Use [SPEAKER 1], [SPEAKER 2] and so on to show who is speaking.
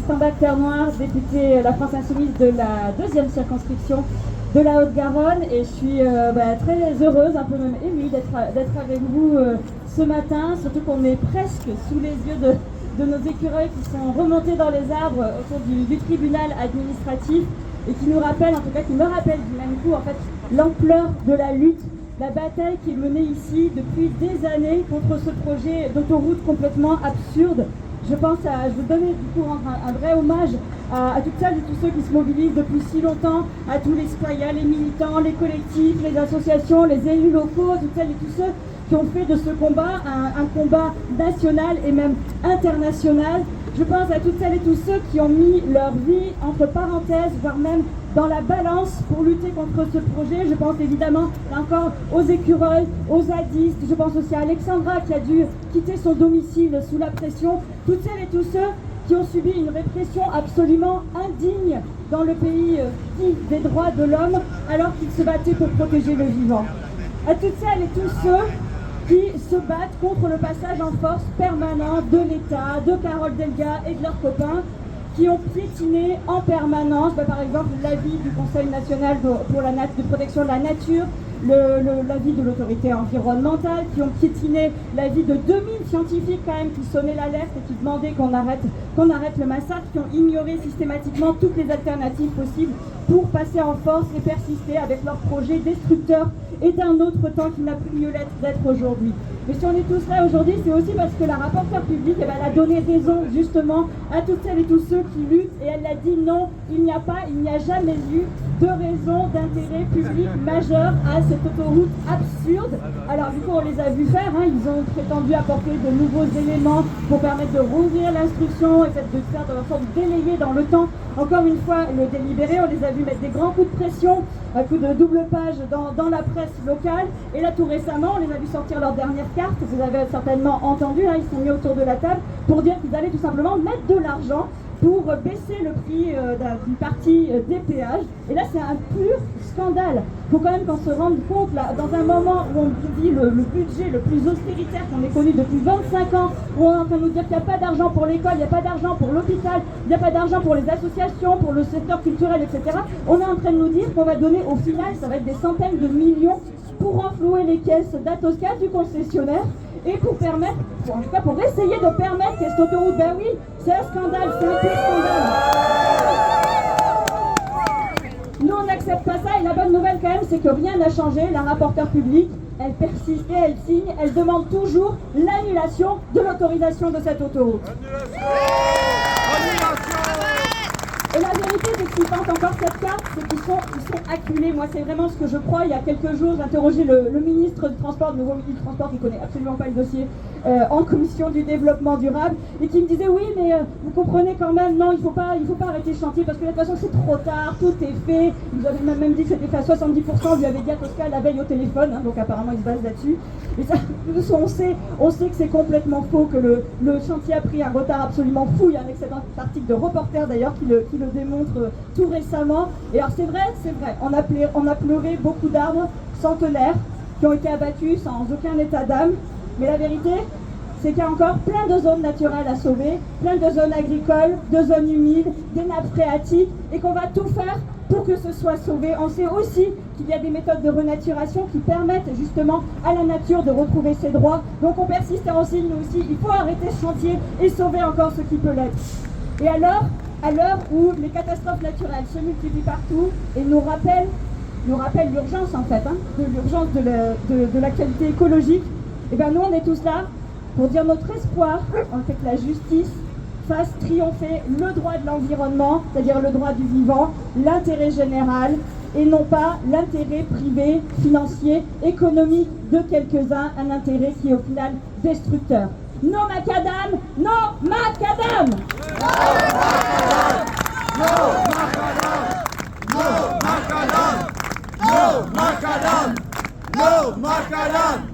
[SPEAKER 1] Martin Bacternois, député La France Insoumise de la 2e circonscription de la Haute-Garonne, et je suis très heureuse, un peu même émue d'être avec vous ce matin, surtout qu'on est presque sous les yeux de nos écureuils qui sont remontés dans les arbres autour du tribunal administratif et qui nous rappellent, en tout cas qui me rappellent du même coup en fait l'ampleur de la lutte, la bataille qui est menée ici depuis des années contre ce projet d'autoroute complètement absurde. Je veux donner du coup un vrai hommage à toutes celles et tous ceux qui se mobilisent depuis si longtemps, à tous les citoyens, les militants, les collectifs, les associations, les élus locaux, toutes celles et tous ceux qui ont fait de ce combat un combat national et même international. Je pense à toutes celles et tous ceux qui ont mis leur vie entre parenthèses, voire même dans la balance pour lutter contre ce projet. Je pense évidemment, là encore, aux écureuils, aux zadistes. Je pense aussi à Alexandra qui a dû quitter son domicile sous la pression. Toutes celles et tous ceux qui ont subi une répression absolument indigne dans le pays dit des droits de l'homme alors qu'ils se battaient pour protéger le vivant. À toutes celles et tous ceux qui se battent contre le passage en force permanent de l'État, de Carole Delga et de leurs copains, qui ont piétiné en permanence, par exemple, l'avis du Conseil national pour la protection de la nature, l'avis de l'autorité environnementale, qui ont piétiné l'avis de 2000 scientifiques quand même qui sonnaient l'alerte et qui demandaient qu'on arrête le massacre, qui ont ignoré systématiquement toutes les alternatives possibles pour passer en force et persister avec leur projet destructeur et d'un autre temps qui n'a plus lieu d'être aujourd'hui. Mais si on est tous là aujourd'hui, c'est aussi parce que la rapporteure publique, elle a donné raison justement à toutes celles et tous ceux qui luttent, et elle a dit non, il n'y a jamais eu de raison d'intérêt public majeur à cette autoroute absurde. Alors du coup on les a vus faire, ils ont prétendu apporter de nouveaux éléments pour permettre de rouvrir l'instruction et de faire de sorte délayer dans le temps encore une fois le délibéré. On les a vus mettre des grands coups de pression, un coup de double page dans la presse locale, et là tout récemment on les a vus sortir leur dernière carte, vous avez certainement entendu, ils sont mis autour de la table pour dire qu'ils allaient tout simplement mettre de l'argent pour baisser le prix d'une partie des péages. Et là, c'est un pur scandale. Il faut quand même qu'on se rende compte, là, dans un moment où on vit le budget le plus austéritaire qu'on ait connu depuis 25 ans, où on est en train de nous dire qu'il n'y a pas d'argent pour l'école, il n'y a pas d'argent pour l'hôpital, il n'y a pas d'argent pour les associations, pour le secteur culturel, etc. On est en train de nous dire qu'on va donner, au final, ça va être des centaines de millions pour renflouer les caisses d'Atosca, du concessionnaire, et pour permettre, en tout cas pour essayer de permettre que cette autoroute, ben oui, c'est un scandale, c'est un pur scandale. Nous on n'accepte pas ça, et la bonne nouvelle quand même, c'est que rien n'a changé. La rapporteure publique, elle persiste et elle signe, elle demande toujours l'annulation de l'autorisation de cette autoroute. Et la vérité, c'est qu'ils pensent encore cette carte, c'est qu'ils sont acculés. Moi, c'est vraiment ce que je crois. Il y a quelques jours, j'interrogeais le ministre du Transport, le nouveau ministre du Transport, qui connaît absolument pas le dossier, en commission du développement durable, et qui me disait oui, mais vous comprenez quand même, non, il faut pas arrêter le chantier parce que de toute façon c'est trop tard, tout est fait. Il nous avait même dit que c'était fait à 70%. On lui avait dit à Tosca la veille au téléphone, donc apparemment il se base là-dessus. Et ça, on sait que c'est complètement faux, que le chantier a pris un retard absolument fou. Il y a un excellent article de Reporter d'ailleurs qui le démontre tout récemment. Et alors c'est vrai, on a pleuré beaucoup d'arbres centenaires qui ont été abattus sans aucun état d'âme. Mais la vérité, c'est qu'il y a encore plein de zones naturelles à sauver, plein de zones agricoles, de zones humides, des nappes phréatiques, et qu'on va tout faire pour que ce soit sauvé. On sait aussi qu'il y a des méthodes de renaturation qui permettent justement à la nature de retrouver ses droits. Donc on persiste et on signe nous aussi, il faut arrêter ce chantier et sauver encore ce qui peut l'être. Et à l'heure où les catastrophes naturelles se multiplient partout et nous rappellent l'urgence en fait, de l'urgence de la qualité écologique, et bien nous on est tous là pour dire notre espoir en fait que la justice fasse triompher le droit de l'environnement, c'est-à-dire le droit du vivant, l'intérêt général, et non pas l'intérêt privé, financier, économique de quelques-uns, un intérêt qui est au final destructeur. Non macadam, non macadam!
[SPEAKER 2] No macadam! No macadam! No macadam! No macadam!